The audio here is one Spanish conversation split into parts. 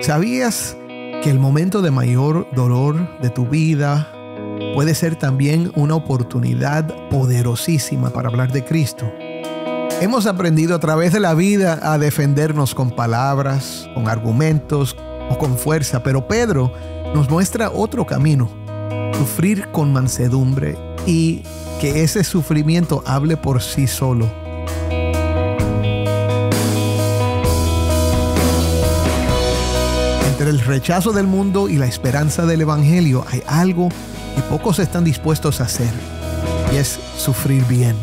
¿Sabías que el momento de mayor dolor de tu vida puede ser también una oportunidad poderosísima para hablar de Cristo? Hemos aprendido a través de la vida a defendernos con palabras, con argumentos o con fuerza, pero Pedro nos muestra otro camino: sufrir con mansedumbre y que ese sufrimiento hable por sí solo. Entre el rechazo del mundo y la esperanza del Evangelio hay algo que pocos están dispuestos a hacer, y es sufrir bien.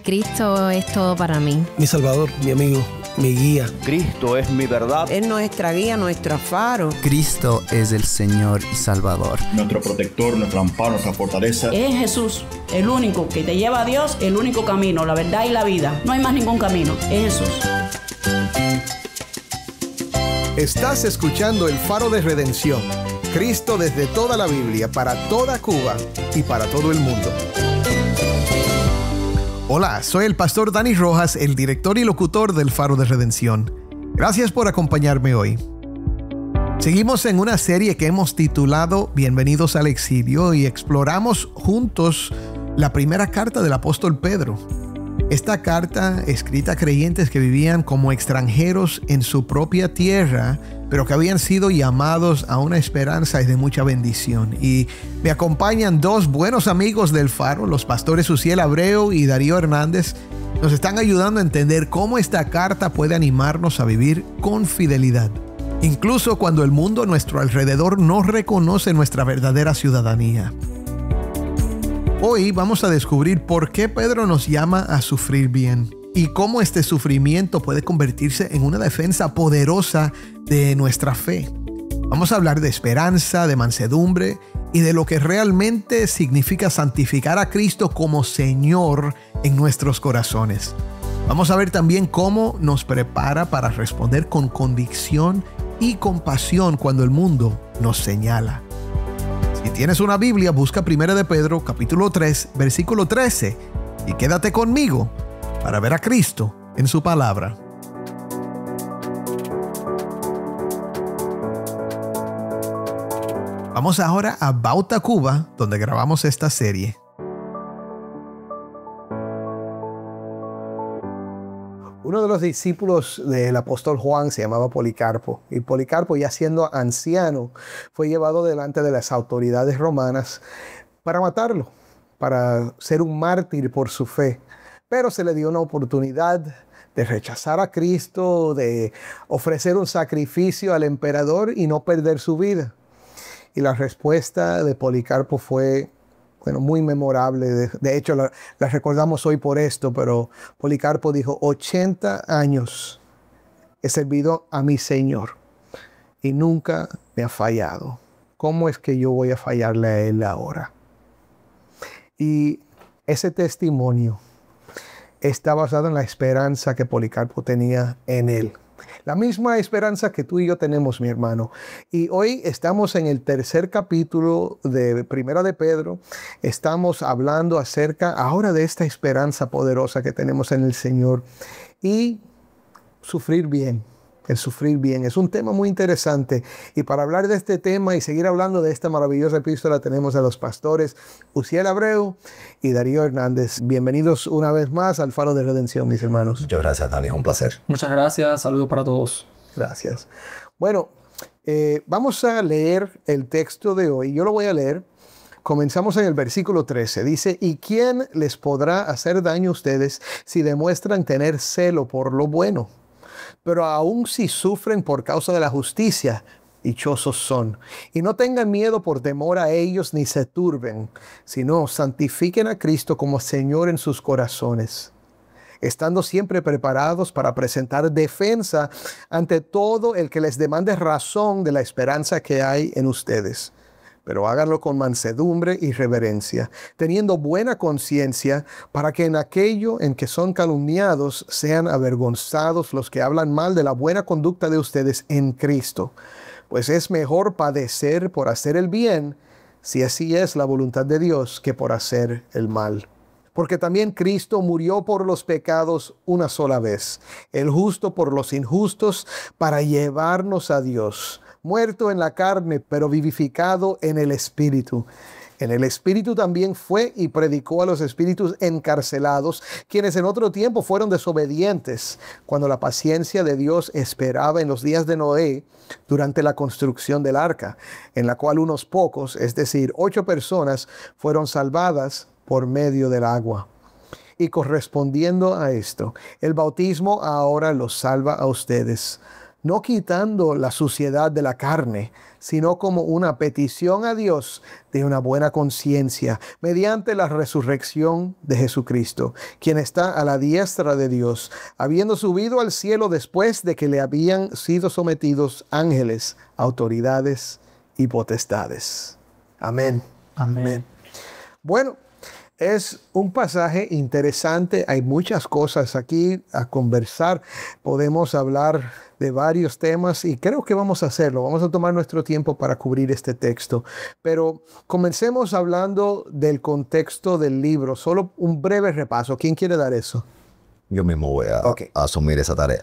Cristo es todo para mí. Mi Salvador, mi amigo, mi guía. Cristo es mi verdad. Es nuestra guía, nuestro faro. Cristo es el Señor y Salvador. Nuestro protector, nuestro amparo, nuestra fortaleza. Es Jesús, el único que te lleva a Dios, el único camino, la verdad y la vida. No hay más ningún camino, es Jesús. Estás escuchando El Faro de Redención. Cristo desde toda la Biblia, para toda Cuba y para todo el mundo. Hola, soy el pastor Dani Rojas, el director y locutor del Faro de Redención. Gracias por acompañarme hoy. Seguimos en una serie que hemos titulado Bienvenidos al Exilio y exploramos juntos la primera carta del apóstol Pedro. Esta carta, escrita a creyentes que vivían como extranjeros en su propia tierra, pero que habían sido llamados a una esperanza y de mucha bendición. Y me acompañan dos buenos amigos del Faro, los pastores Uziel Abreu y Darío Hernández. Nos están ayudando a entender cómo esta carta puede animarnos a vivir con fidelidad, incluso cuando el mundo a nuestro alrededor no reconoce nuestra verdadera ciudadanía. Hoy vamos a descubrir por qué Pedro nos llama a sufrir bien y cómo este sufrimiento puede convertirse en una defensa poderosa de nuestra fe. Vamos a hablar de esperanza, de mansedumbre y de lo que realmente significa santificar a Cristo como Señor en nuestros corazones. Vamos a ver también cómo nos prepara para responder con convicción y compasión cuando el mundo nos señala. Si tienes una Biblia, busca 1 de Pedro, capítulo 3, versículo 13, y quédate conmigo para ver a Cristo en su palabra. Vamos ahora a Bauta, Cuba, donde grabamos esta serie. Uno de los discípulos del apóstol Juan se llamaba Policarpo, y Policarpo, ya siendo anciano, fue llevado delante de las autoridades romanas para matarlo, para ser un mártir por su fe. Pero se le dio una oportunidad de rechazar a Cristo, de ofrecer un sacrificio al emperador y no perder su vida. Y la respuesta de Policarpo fue muy memorable. De hecho, la recordamos hoy por esto, pero Policarpo dijo: 80 años he servido a mi Señor y nunca me ha fallado. ¿Cómo es que yo voy a fallarle a Él ahora? Y ese testimonio está basado en la esperanza que Policarpo tenía en Él. La misma esperanza que tú y yo tenemos, mi hermano. Y hoy estamos en el tercer capítulo de 1 de Pedro. Estamos hablando acerca ahora de esta esperanza poderosa que tenemos en el Señor. Y sufrir bien. El sufrir bien es un tema muy interesante. Y para hablar de este tema y seguir hablando de esta maravillosa epístola, tenemos a los pastores Uziel Abreu y Darío Hernández. Bienvenidos una vez más al Faro de Redención, mis hermanos. Muchas gracias, Dani. Es un placer. Muchas gracias. Saludos para todos. Gracias. Bueno, vamos a leer el texto de hoy. Yo lo voy a leer. Comenzamos en el versículo 13. Dice: ¿Y quién les podrá hacer daño a ustedes si demuestran tener celo por lo bueno? Pero aun si sufren por causa de la justicia, dichosos son. Y no tengan miedo por temor a ellos, ni se turben, sino santifiquen a Cristo como Señor en sus corazones, estando siempre preparados para presentar defensa ante todo el que les demande razón de la esperanza que hay en ustedes, pero háganlo con mansedumbre y reverencia, teniendo buena conciencia, para que en aquello en que son calumniados sean avergonzados los que hablan mal de la buena conducta de ustedes en Cristo. Pues es mejor padecer por hacer el bien, si así es la voluntad de Dios, que por hacer el mal. Porque también Cristo murió por los pecados una sola vez, el justo por los injustos, para llevarnos a Dios, muerto en la carne, pero vivificado en el Espíritu. En el Espíritu también fue y predicó a los espíritus encarcelados, quienes en otro tiempo fueron desobedientes, cuando la paciencia de Dios esperaba en los días de Noé, durante la construcción del arca, en la cual unos pocos, es decir, 8 personas, fueron salvadas por medio del agua. Y correspondiendo a esto, el bautismo ahora los salva a ustedes, no quitando la suciedad de la carne, sino como una petición a Dios de una buena conciencia, mediante la resurrección de Jesucristo, quien está a la diestra de Dios, habiendo subido al cielo después de que le habían sido sometidos ángeles, autoridades y potestades. Amén. Amén. Bueno, es un pasaje interesante. Hay muchas cosas aquí a conversar. Podemos hablar de varios temas y creo que vamos a hacerlo. Vamos a tomar nuestro tiempo para cubrir este texto. Pero comencemos hablando del contexto del libro. Solo un breve repaso. ¿Quién quiere dar eso? Yo mismo voy a asumir esa tarea.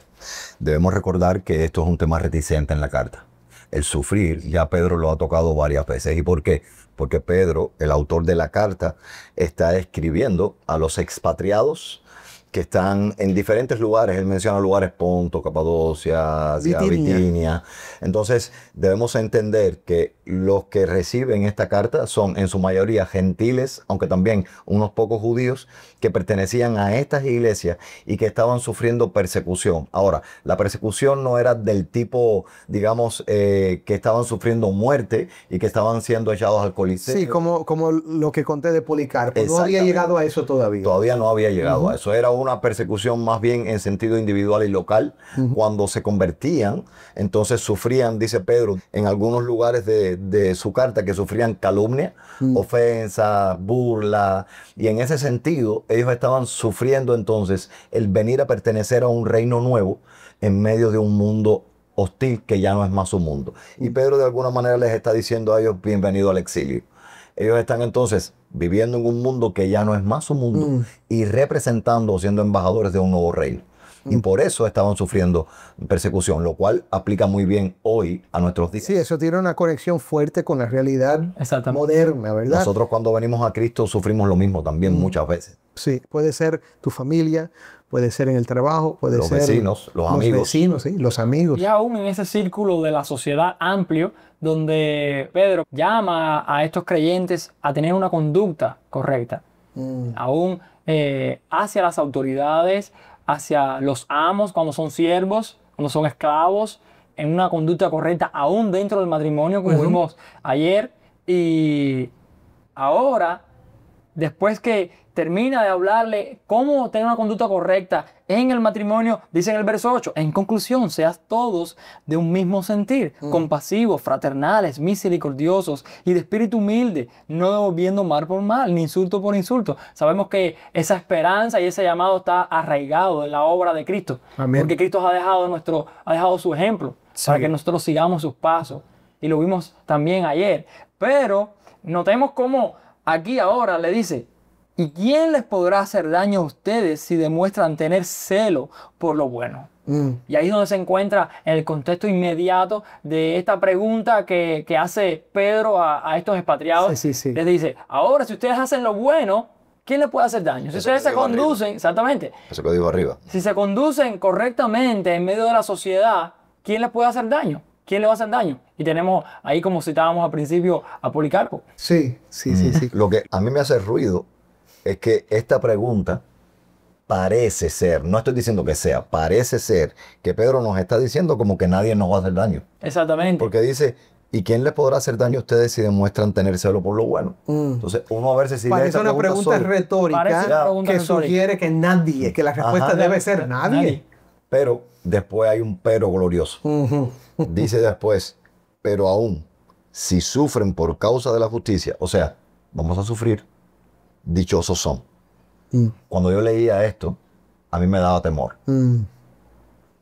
Debemos recordar que esto es un tema reticente en la carta. El sufrir, ya Pedro lo ha tocado varias veces. ¿Y por qué? Porque Pedro, el autor de la carta, está escribiendo a los expatriados que están en diferentes lugares. Él menciona lugares: Ponto, Capadocia, Bitinia. Entonces debemos entender que los que reciben esta carta son en su mayoría gentiles, aunque también unos pocos judíos que pertenecían a estas iglesias y que estaban sufriendo persecución. Ahora, la persecución no era del tipo, digamos, que estaban sufriendo muerte y que estaban siendo echados al Coliseo. Sí, como lo que conté de Policarpo. No había llegado a eso todavía. Todavía no había llegado a eso. Era una persecución más bien en sentido individual y local. Cuando se convertían, entonces sufrían, dice Pedro, en algunos lugares de su carta, que sufrían calumnia, ofensa, burla, y en ese sentido ellos estaban sufriendo entonces el venir a pertenecer a un reino nuevo en medio de un mundo hostil que ya no es más su mundo. Y Pedro de alguna manera les está diciendo a ellos: bienvenido al exilio. Ellos están entonces viviendo en un mundo que ya no es más su mundo y representando o siendo embajadores de un nuevo reino. Y por eso estaban sufriendo persecución, lo cual aplica muy bien hoy a nuestros días. Sí, eso tiene una conexión fuerte con la realidad moderna, ¿verdad? Nosotros cuando venimos a Cristo sufrimos lo mismo también muchas veces. Sí, puede ser tu familia, puede ser en el trabajo, puede los ser vecinos, los amigos. Vecinos, sí, los amigos. Y aún en ese círculo de la sociedad amplio, donde Pedro llama a estos creyentes a tener una conducta correcta, aún hacia las autoridades, hacia los amos cuando son siervos, cuando son esclavos, en una conducta correcta, aún dentro del matrimonio, como vimos ayer. Y ahora, después que termina de hablarle cómo tener una conducta correcta en el matrimonio, dice en el verso 8, en conclusión, seas todos de un mismo sentir, compasivos, fraternales, misericordiosos y de espíritu humilde, no devolviendo mal por mal, ni insulto por insulto. Sabemos que esa esperanza y ese llamado está arraigado en la obra de Cristo. Amén. Porque Cristo ha dejado su ejemplo para que nosotros sigamos sus pasos. Y lo vimos también ayer. Pero notemos cómo aquí ahora le dice: ¿y quién les podrá hacer daño a ustedes si demuestran tener celo por lo bueno? Y ahí es donde se encuentra en el contexto inmediato de esta pregunta que hace Pedro a estos expatriados. Les dice: ahora, si ustedes hacen lo bueno, ¿quién les puede hacer daño? Si ustedes se conducen, exactamente. Eso que digo arriba. Si se conducen correctamente en medio de la sociedad, ¿quién les puede hacer daño? ¿Quién le va a hacer daño? Y tenemos ahí, como citábamos al principio, a Policarpo. Sí. Lo que a mí me hace ruido es que esta pregunta parece ser, no estoy diciendo que sea, parece ser que Pedro nos está diciendo como que nadie nos va a hacer daño. Exactamente. Porque dice: ¿y quién les podrá hacer daño a ustedes si demuestran tener celo por lo bueno? Entonces, uno a ver si parece una pregunta retórica que sugiere que nadie, que la respuesta debe ser nadie. Pero después hay un pero glorioso. Dice después: pero aún si sufren por causa de la justicia, o sea, vamos a sufrir, dichosos son. Cuando yo leía esto, a mí me daba temor.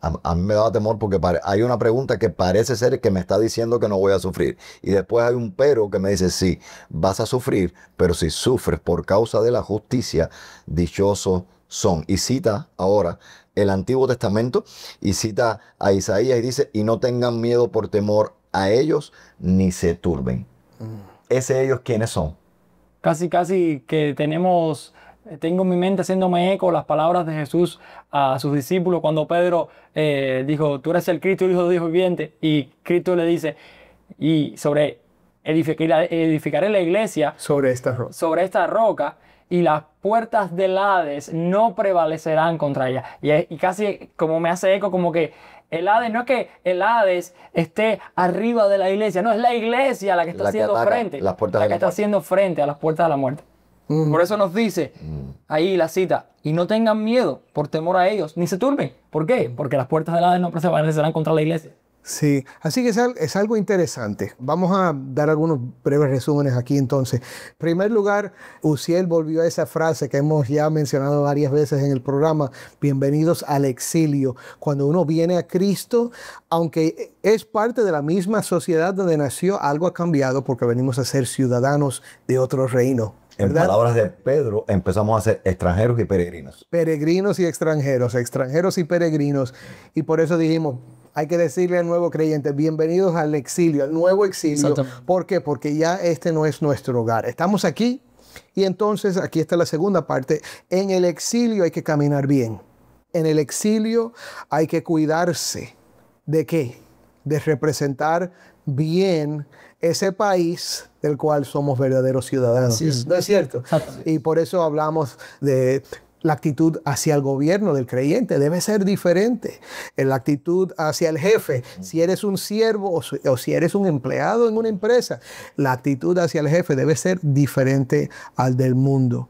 A mí me daba temor porque hay una pregunta que parece ser que me está diciendo que no voy a sufrir. Y después hay un pero que me dice, sí, vas a sufrir, pero si sufres por causa de la justicia, dichosos son. Y cita ahora el Antiguo Testamento y cita a Isaías y dice, y no tengan miedo por temor a ellos, ni se turben. ¿Ese ellos quiénes son? Casi que tengo en mi mente haciéndome eco las palabras de Jesús a sus discípulos cuando Pedro dijo, tú eres el Cristo, el Hijo de Dios viviente, y Cristo le dice, y edificaré la iglesia Sobre esta roca. y las puertas del Hades no prevalecerán contra ella. Y casi como me hace eco como que el Hades, no es que el Hades esté arriba de la iglesia, no, es la iglesia la que está haciendo frente, haciendo frente a las puertas de la muerte. Por eso nos dice ahí la cita, y no tengan miedo por temor a ellos, ni se turben. ¿Por qué? Porque las puertas del Hades no prevalecerán contra la iglesia. Sí, así que es algo interesante. Vamos a dar algunos breves resúmenes aquí entonces. En primer lugar, Uziel volvió a esa frase que hemos ya mencionado varias veces en el programa, bienvenidos al exilio. Cuando uno viene a Cristo, aunque es parte de la misma sociedad donde nació, algo ha cambiado porque venimos a ser ciudadanos de otro reino. ¿Verdad? En palabras de Pedro, empezamos a ser extranjeros y peregrinos. Peregrinos y extranjeros, extranjeros y peregrinos. Y por eso dijimos, hay que decirle al nuevo creyente, bienvenidos al exilio, al nuevo exilio. ¿Por qué? Porque ya este no es nuestro hogar. Estamos aquí y entonces aquí está la segunda parte. En el exilio hay que caminar bien. En el exilio hay que cuidarse. ¿De qué? De representar bien ese país del cual somos verdaderos ciudadanos. ¿No es cierto? Y por eso hablamos de la actitud hacia el gobierno del creyente. Debe ser diferente. La actitud hacia el jefe. Si eres un siervo o si eres un empleado en una empresa, la actitud hacia el jefe debe ser diferente al del mundo.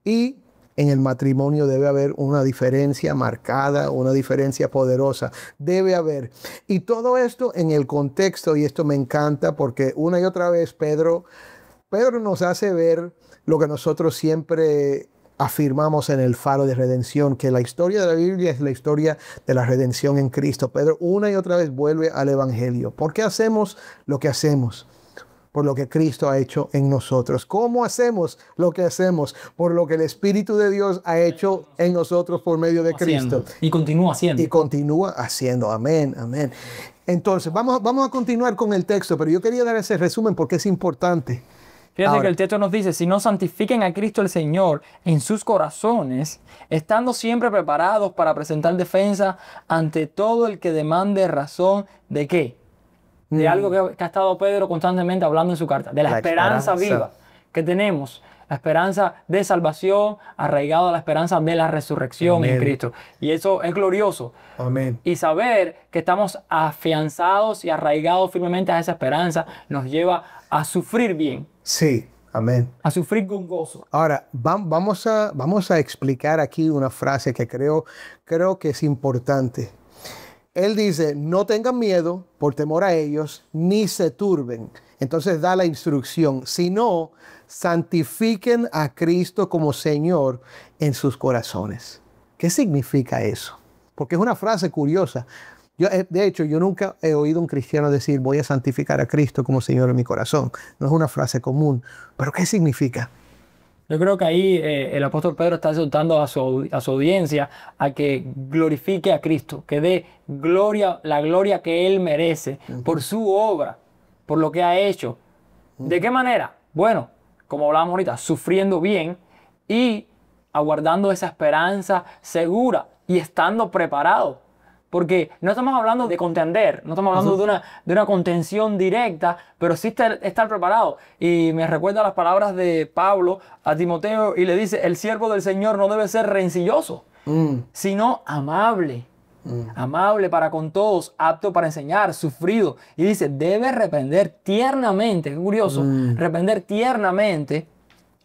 Y en el matrimonio debe haber una diferencia marcada, una diferencia poderosa. Debe haber. Y todo esto en el contexto, y esto me encanta porque una y otra vez Pedro nos hace ver lo que nosotros siempre afirmamos en el Faro de Redención, que la historia de la Biblia es la historia de la redención en Cristo. Pedro una y otra vez vuelve al Evangelio. ¿Por qué hacemos lo que hacemos? Por lo que Cristo ha hecho en nosotros. ¿Cómo hacemos lo que hacemos? Por lo que el Espíritu de Dios ha hecho en nosotros por medio de Cristo. Y continúa haciendo. Y continúa haciendo. Amén, amén. Entonces, vamos a continuar con el texto, pero yo quería dar ese resumen porque es importante. Fíjate que el texto nos dice, si no santifiquen a Cristo el Señor en sus corazones, estando siempre preparados para presentar defensa ante todo el que demande razón de ¿qué? De algo que ha estado Pedro constantemente hablando en su carta, de la esperanza viva que tenemos, la esperanza de salvación arraigada a la esperanza de la resurrección en Cristo. Y eso es glorioso. Amén. Y saber que estamos afianzados y arraigados firmemente a esa esperanza nos lleva a sufrir bien. Sí, amén. A sufrir con gozo. Ahora, vamos a explicar aquí una frase que creo que es importante. Él dice, no tengan miedo por temor a ellos, ni se turben. Entonces da la instrucción, sino santifiquen a Cristo como Señor en sus corazones. ¿Qué significa eso? Porque es una frase curiosa. De hecho, yo nunca he oído a un cristiano decir, voy a santificar a Cristo como Señor en mi corazón. No es una frase común. ¿Pero qué significa? Yo creo que ahí el apóstol Pedro está exhortando a su audiencia a que glorifique a Cristo, que dé gloria, la gloria que Él merece por su obra, por lo que ha hecho. ¿De qué manera? Bueno, como hablábamos ahorita, sufriendo bien y aguardando esa esperanza segura y estando preparado. Porque no estamos hablando de contender, no estamos hablando de una contención directa, pero sí estar preparado. Y me recuerda las palabras de Pablo a Timoteo y le dice, el siervo del Señor no debe ser rencilloso, sino amable. Amable para con todos, apto para enseñar, sufrido. Y dice, debe reprender tiernamente, qué curioso, reprender tiernamente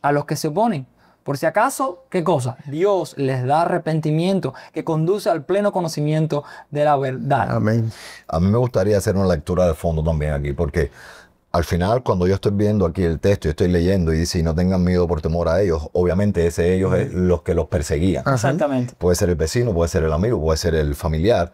a los que se oponen. Por si acaso, ¿qué cosa? Dios les da arrepentimiento que conduce al pleno conocimiento de la verdad. Amén. A mí me gustaría hacer una lectura de fondo también aquí, porque al final, cuando yo estoy viendo aquí el texto, yo estoy leyendo y dice, y no tengan miedo por temor a ellos, obviamente ese ellos es los que los perseguían. Exactamente. Puede ser el vecino, puede ser el amigo, puede ser el familiar.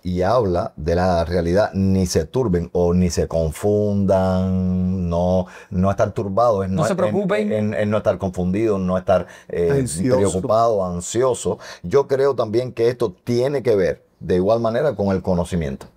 Y habla de la realidad, ni se turben o ni se confundan, no estar turbados, No se preocupen. en no estar confundidos, no estar Ansioso. preocupado, ansioso. Yo creo también que esto tiene que ver de igual manera con el conocimiento.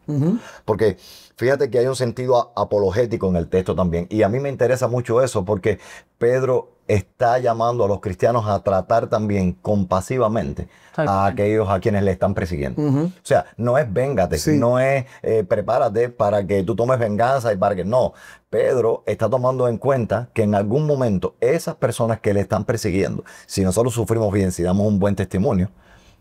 Porque fíjate que hay un sentido apologético en el texto también. Y a mí me interesa mucho eso porque Pedro está llamando a los cristianos a tratar también compasivamente a aquellos a quienes le están persiguiendo. O sea, no es véngate, no es prepárate para que tú tomes venganza y para que no. Pedro está tomando en cuenta que en algún momento esas personas que le están persiguiendo, si nosotros sufrimos bien, si damos un buen testimonio,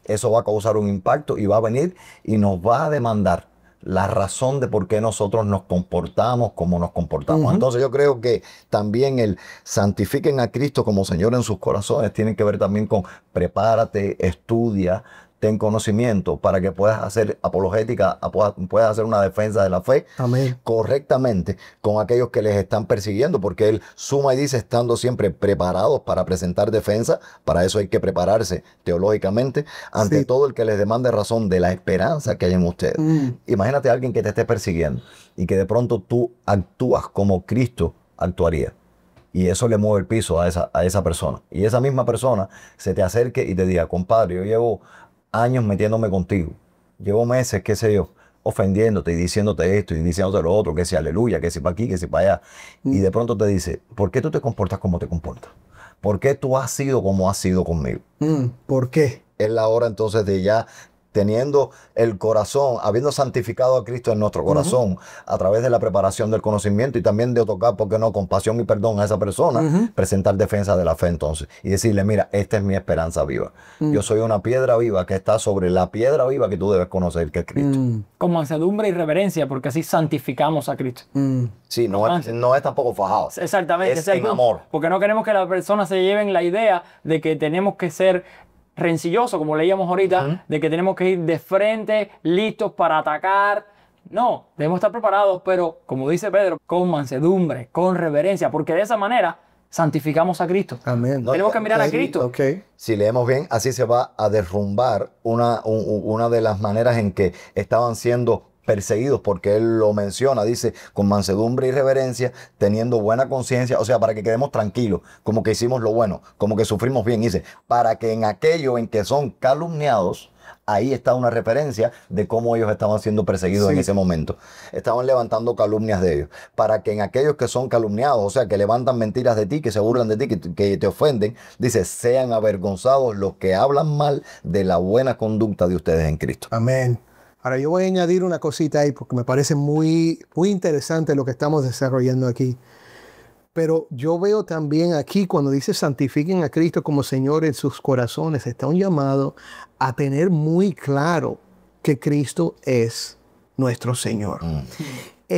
eso va a causar un impacto y va a venir y nos va a demandar la razón de por qué nosotros nos comportamos como nos comportamos. Entonces yo creo que también el santifiquen a Cristo como Señor en sus corazones tiene que ver también con prepárate, estudia, ten conocimiento para que puedas hacer apologética, puedas hacer una defensa de la fe correctamente con aquellos que les están persiguiendo, porque él suma y dice estando siempre preparados para presentar defensa. Para eso hay que prepararse teológicamente ante todo el que les demande razón de la esperanza que hay en ustedes. Imagínate a alguien que te esté persiguiendo y que de pronto tú actúas como Cristo actuaría. Y eso le mueve el piso a esa persona. Y esa misma persona se te acerque y te diga, compadre, yo llevo años metiéndome contigo. Llevo meses, qué sé yo, ofendiéndote y diciéndote esto y diciéndote lo otro, que si aleluya, que si para aquí, que si para allá. Y de pronto te dice, ¿por qué tú te comportas como te comportas? ¿Por qué tú has sido como has sido conmigo? ¿Por qué? Es la hora entonces de ya teniendo el corazón, habiendo santificado a Cristo en nuestro corazón a través de la preparación del conocimiento y también de tocar, ¿por qué no?, con pasión y perdón a esa persona, presentar defensa de la fe entonces y decirle, mira, esta es mi esperanza viva. Yo soy una piedra viva que está sobre la piedra viva que tú debes conocer, que es Cristo. Con mansedumbre y reverencia, porque así santificamos a Cristo. Sí, no es tampoco fajado. Exactamente. Es en amor. Porque no queremos que las personas se lleven la idea de que tenemos que ser rencilloso, como leíamos ahorita, de que tenemos que ir de frente, listos para atacar. No, debemos estar preparados, pero como dice Pedro, con mansedumbre, con reverencia, porque de esa manera santificamos a Cristo. Amén. Tenemos que mirar a Cristo. Si leemos bien, así se va a derrumbar una de las maneras en que estaban siendo perseguidos, porque él lo menciona, dice, con mansedumbre y reverencia, teniendo buena conciencia, o sea, para que quedemos tranquilos, como que hicimos lo bueno, como que sufrimos bien, dice, para que en aquello en que son calumniados, ahí está una referencia de cómo ellos estaban siendo perseguidos en ese momento. Estaban levantando calumnias de ellos. Para que en aquellos que son calumniados, o sea, que levantan mentiras de ti, que se burlan de ti, que te ofenden, dice, sean avergonzados los que hablan mal de la buena conducta de ustedes en Cristo. Amén. Ahora yo voy a añadir una cosita ahí porque me parece muy, muy interesante lo que estamos desarrollando aquí. Pero yo veo también aquí cuando dice santifiquen a Cristo como Señor en sus corazones, está un llamado a tener muy claro que Cristo es nuestro Señor.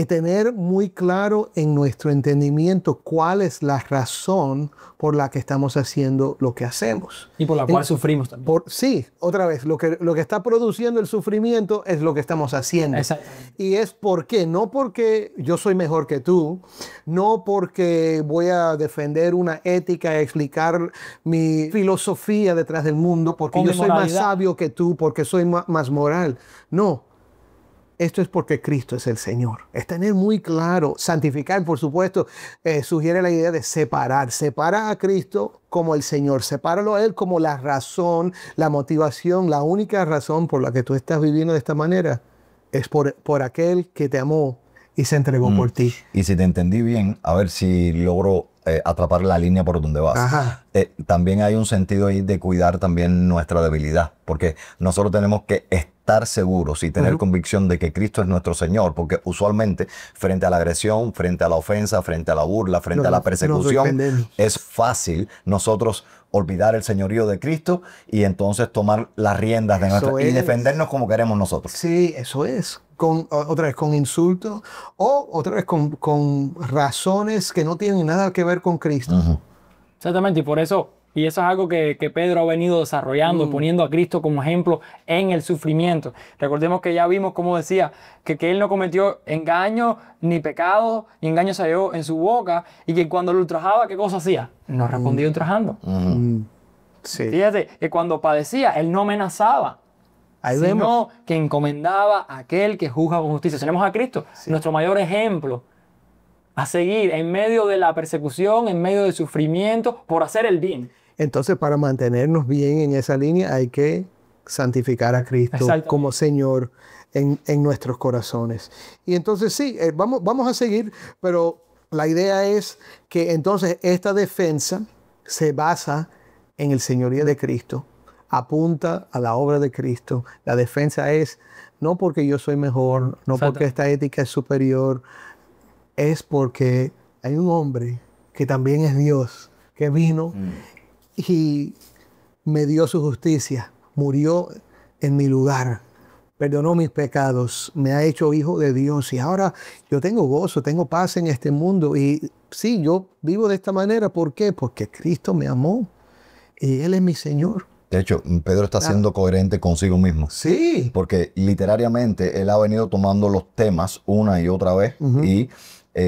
Tener muy claro en nuestro entendimiento cuál es la razón por la que estamos haciendo lo que hacemos. Y por la cual sufrimos también. Sí, otra vez, lo que está produciendo el sufrimiento es lo que estamos haciendo. Y es por qué, no porque yo soy mejor que tú, no porque voy a defender una ética, explicar mi filosofía detrás del mundo, porque yo soy más sabio que tú, porque soy más moral. No. Esto es porque Cristo es el Señor. Es tener muy claro. Santificar, por supuesto, sugiere la idea de separar. Separa a Cristo como el Señor. Sepáralo a Él como la razón, la motivación, la única razón por la que tú estás viviendo de esta manera es por aquel que te amó y se entregó por ti. Y si te entendí bien, a ver si logro atrapar la línea por donde vas. También hay un sentido ahí de cuidar también nuestra debilidad, porque nosotros tenemos que estar seguros y tener convicción de que Cristo es nuestro Señor, porque usualmente frente a la agresión, frente a la ofensa, frente a la burla, frente a la persecución, es fácil nosotros olvidar el señorío de Cristo y entonces tomar las riendas de nuestra y defendernos como queremos nosotros. Sí, eso es. Otra vez con insultos o otra vez con razones que no tienen nada que ver con Cristo. Exactamente, y por eso Y eso es algo que Pedro ha venido desarrollando, poniendo a Cristo como ejemplo en el sufrimiento. Recordemos que ya vimos, como decía, que él no cometió engaño, ni pecado, ni engaño se halló en su boca, y que cuando lo ultrajaba, ¿qué cosa hacía? No respondía ultrajando. Sí. Fíjate que cuando padecía, él no amenazaba, Ahí sino vemos. que encomendaba a aquel que juzga con justicia. Tenemos a Cristo, nuestro mayor ejemplo a seguir en medio de la persecución, en medio del sufrimiento, por hacer el bien. Entonces, para mantenernos bien en esa línea, hay que santificar a Cristo Exactamente. como Señor en nuestros corazones. Y entonces sí, vamos a seguir, pero la idea es que entonces esta defensa se basa en el señorío de Cristo, apunta a la obra de Cristo. La defensa es no porque yo soy mejor, no porque esta ética es superior, es porque hay un hombre que también es Dios, que vino y me dio su justicia, murió en mi lugar, perdonó mis pecados, me ha hecho hijo de Dios y ahora yo tengo gozo, tengo paz en este mundo. Y sí, yo vivo de esta manera. ¿Por qué? Porque Cristo me amó y Él es mi Señor. De hecho, Pedro está siendo coherente consigo mismo. Sí. Porque literariamente él ha venido tomando los temas una y otra vez y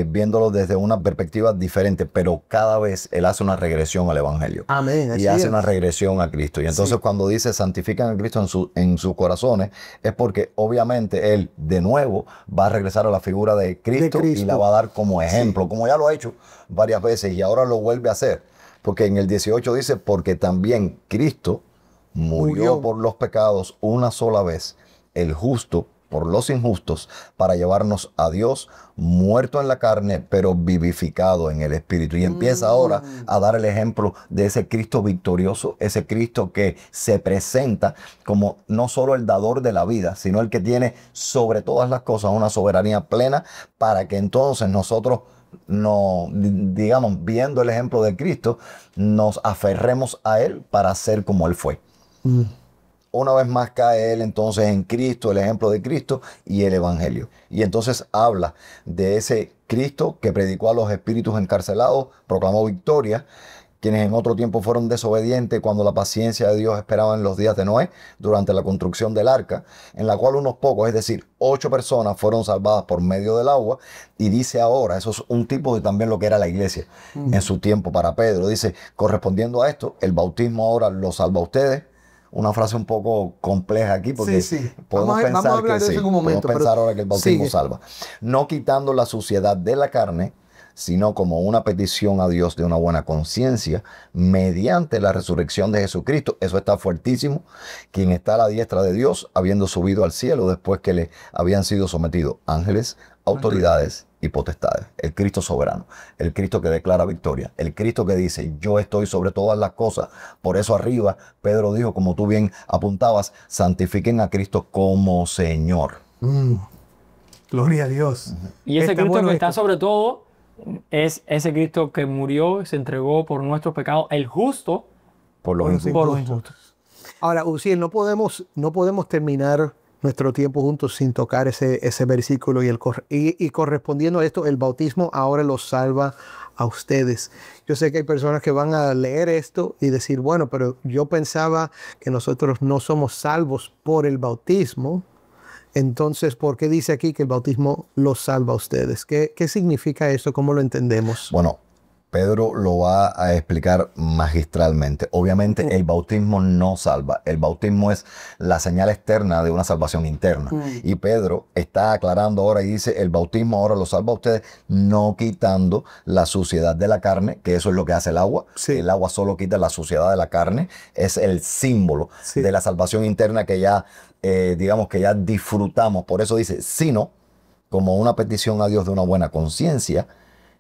viéndolos desde una perspectiva diferente, pero cada vez él hace una regresión al Evangelio. Amén. Y hace una regresión a Cristo. Y entonces cuando dice santifican a Cristo en sus corazones, es porque obviamente él de nuevo va a regresar a la figura de Cristo y la va a dar como ejemplo, como ya lo ha hecho varias veces y ahora lo vuelve a hacer. Porque en el 18 dice, porque también Cristo murió por los pecados una sola vez, el justo por los injustos, para llevarnos a Dios, muerto en la carne, pero vivificado en el Espíritu. Y empieza ahora a dar el ejemplo de ese Cristo victorioso, ese Cristo que se presenta como no solo el dador de la vida, sino el que tiene sobre todas las cosas una soberanía plena, para que entonces nosotros, digamos, viendo el ejemplo de Cristo, nos aferremos a Él para ser como Él fue. Una vez más cae él entonces en Cristo, el ejemplo de Cristo y el Evangelio. Y entonces habla de ese Cristo que predicó a los espíritus encarcelados, proclamó victoria, quienes en otro tiempo fueron desobedientes cuando la paciencia de Dios esperaba en los días de Noé, durante la construcción del arca, en la cual unos pocos, es decir, 8 personas fueron salvadas por medio del agua. Y dice ahora, eso es un tipo de también lo que era la iglesia en su tiempo para Pedro. Dice, correspondiendo a esto, el bautismo ahora los salva a ustedes. Una frase un poco compleja aquí porque podemos pensar que sí, podemos pensar ahora que el bautismo salva. No quitando la suciedad de la carne, sino como una petición a Dios de una buena conciencia mediante la resurrección de Jesucristo. Eso está fuertísimo. Quien está a la diestra de Dios, habiendo subido al cielo después que le habían sido sometidos ángeles, autoridades y potestades. El Cristo soberano, el Cristo que declara victoria, el Cristo que dice, yo estoy sobre todas las cosas. Por eso arriba, Pedro dijo, como tú bien apuntabas, santifiquen a Cristo como Señor. Gloria a Dios. Y ese Cristo que está sobre todo es ese Cristo que murió y se entregó por nuestros pecados, el justo por los injustos. Ahora, Uziel, no podemos terminar nuestro tiempo juntos sin tocar ese versículo y correspondiendo a esto, el bautismo ahora los salva a ustedes. Yo sé que hay personas que van a leer esto y decir, bueno, pero yo pensaba que nosotros no somos salvos por el bautismo. Entonces, ¿por qué dice aquí que el bautismo los salva a ustedes? ¿Qué significa eso? ¿Cómo lo entendemos? Bueno, Pedro lo va a explicar magistralmente. Obviamente el bautismo no salva. El bautismo es la señal externa de una salvación interna. Y Pedro está aclarando ahora y dice, el bautismo ahora lo salva a ustedes, no quitando la suciedad de la carne, que eso es lo que hace el agua. El agua solo quita la suciedad de la carne. Es el símbolo de la salvación interna que ya, digamos que ya disfrutamos. Por eso dice, sino como una petición a Dios de una buena conciencia.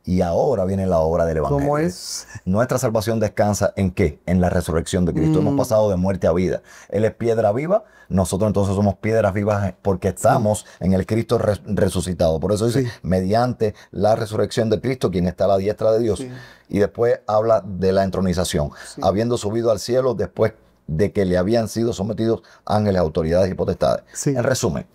Y ahora viene la obra del Evangelio. ¿Cómo es? Nuestra salvación descansa ¿en qué? En la resurrección de Cristo. Hemos pasado de muerte a vida. Él es piedra viva. Nosotros entonces somos piedras vivas porque estamos en el Cristo resucitado. Por eso dice, mediante la resurrección de Cristo, quien está a la diestra de Dios. Y después habla de la entronización. Habiendo subido al cielo después de que le habían sido sometidos ángeles, autoridades y potestades. En resumen,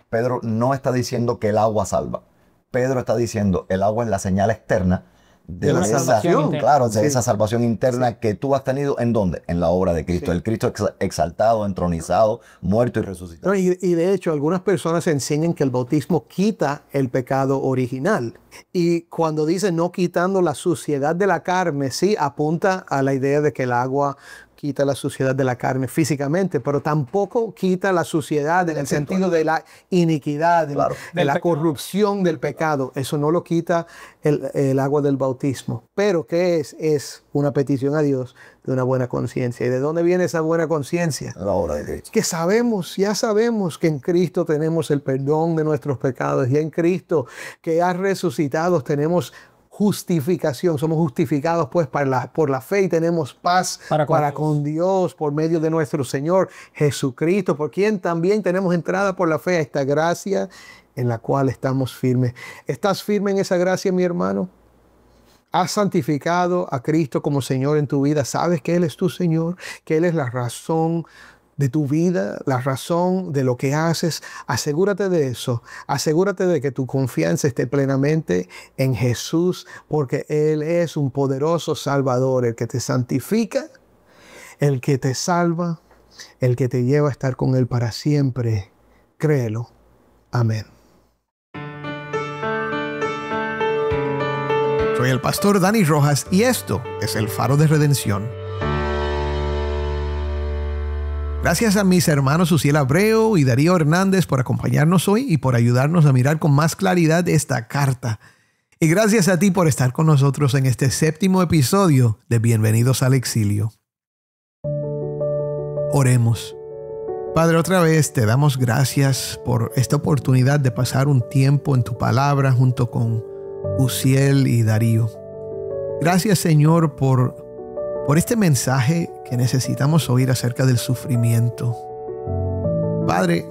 Pedro no está diciendo que el agua salva. Pedro está diciendo, el agua es la señal externa de la esa salvación interna. Claro, de Sí. esa salvación interna que tú has tenido, ¿en dónde? En la obra de Cristo. Sí. El Cristo exaltado, entronizado, muerto y resucitado. No, y de hecho, algunas personas enseñan que el bautismo quita el pecado original. Y cuando dice no quitando la suciedad de la carne, sí apunta a la idea de que el agua quita la suciedad de la carne físicamente, pero tampoco quita la suciedad en el sentido de la iniquidad, Claro. de la corrupción del pecado. Eso no lo quita el agua del bautismo. Pero ¿qué es? Es una petición a Dios de una buena conciencia. ¿Y de dónde viene esa buena conciencia? La obra de Cristo. Que ya sabemos que en Cristo tenemos el perdón de nuestros pecados y en Cristo que ha resucitado tenemos justificación, somos justificados pues por la fe y tenemos paz para con Dios por medio de nuestro Señor Jesucristo, por quien también tenemos entrada por la fe a esta gracia en la cual estamos firmes. ¿Estás firme en esa gracia, mi hermano? ¿Has santificado a Cristo como Señor en tu vida? ¿Sabes que Él es tu Señor? ¿Que Él es la razón de tu vida, la razón de lo que haces? Asegúrate de eso. Asegúrate de que tu confianza esté plenamente en Jesús, porque Él es un poderoso Salvador, el que te santifica, el que te salva, el que te lleva a estar con Él para siempre. Créelo. Amén. Soy el pastor Dani Rojas y esto es el Faro de Redención. Gracias a mis hermanos Uziel Abreu y Darío Hernández por acompañarnos hoy y por ayudarnos a mirar con más claridad esta carta. Y gracias a ti por estar con nosotros en este 7º episodio de Bienvenidos al Exilio. Oremos. Padre, otra vez te damos gracias por esta oportunidad de pasar un tiempo en tu palabra junto con Uziel y Darío. Gracias, Señor, por este mensaje que necesitamos oír acerca del sufrimiento. Padre,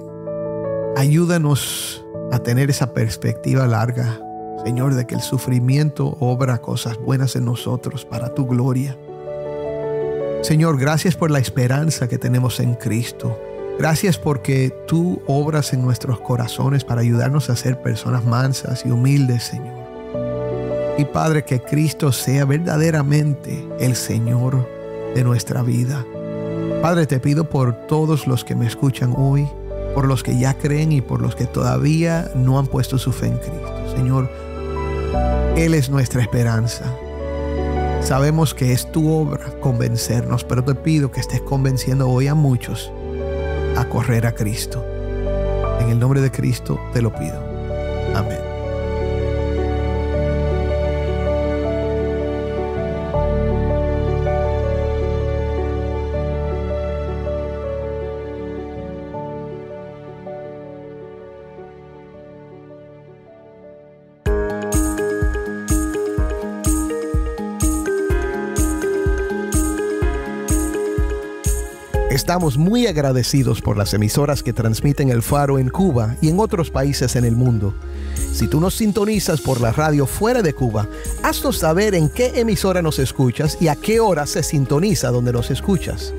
ayúdanos a tener esa perspectiva larga, Señor, de que el sufrimiento obra cosas buenas en nosotros para tu gloria. Señor, gracias por la esperanza que tenemos en Cristo. Gracias porque tú obras en nuestros corazones para ayudarnos a ser personas mansas y humildes, Señor. Y Padre, que Cristo sea verdaderamente el Señor de nuestra vida. Padre, te pido por todos los que me escuchan hoy, por los que ya creen y por los que todavía no han puesto su fe en Cristo. Señor, Él es nuestra esperanza. Sabemos que es tu obra convencernos, pero te pido que estés convenciendo hoy a muchos a correr a Cristo. En el nombre de Cristo te lo pido. Amén. Estamos muy agradecidos por las emisoras que transmiten el Faro en Cuba y en otros países en el mundo. Si tú nos sintonizas por la radio fuera de Cuba, haznos saber en qué emisora nos escuchas y a qué hora se sintoniza donde nos escuchas.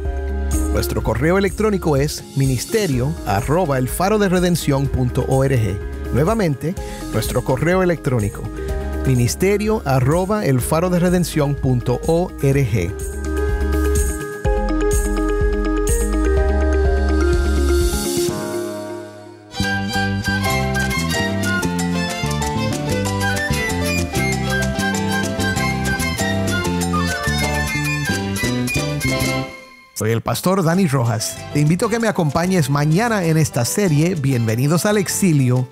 Nuestro correo electrónico es ministerio@elfaroderedencion.org. Nuevamente, nuestro correo electrónico ministerio@elfaroderedencion.org. Soy el pastor Dani Rojas. Te invito a que me acompañes mañana en esta serie Bienvenidos al Exilio,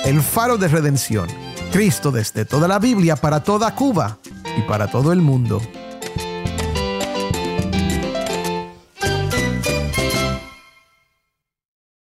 el Faro de Redención. Cristo desde toda la Biblia para toda Cuba y para todo el mundo.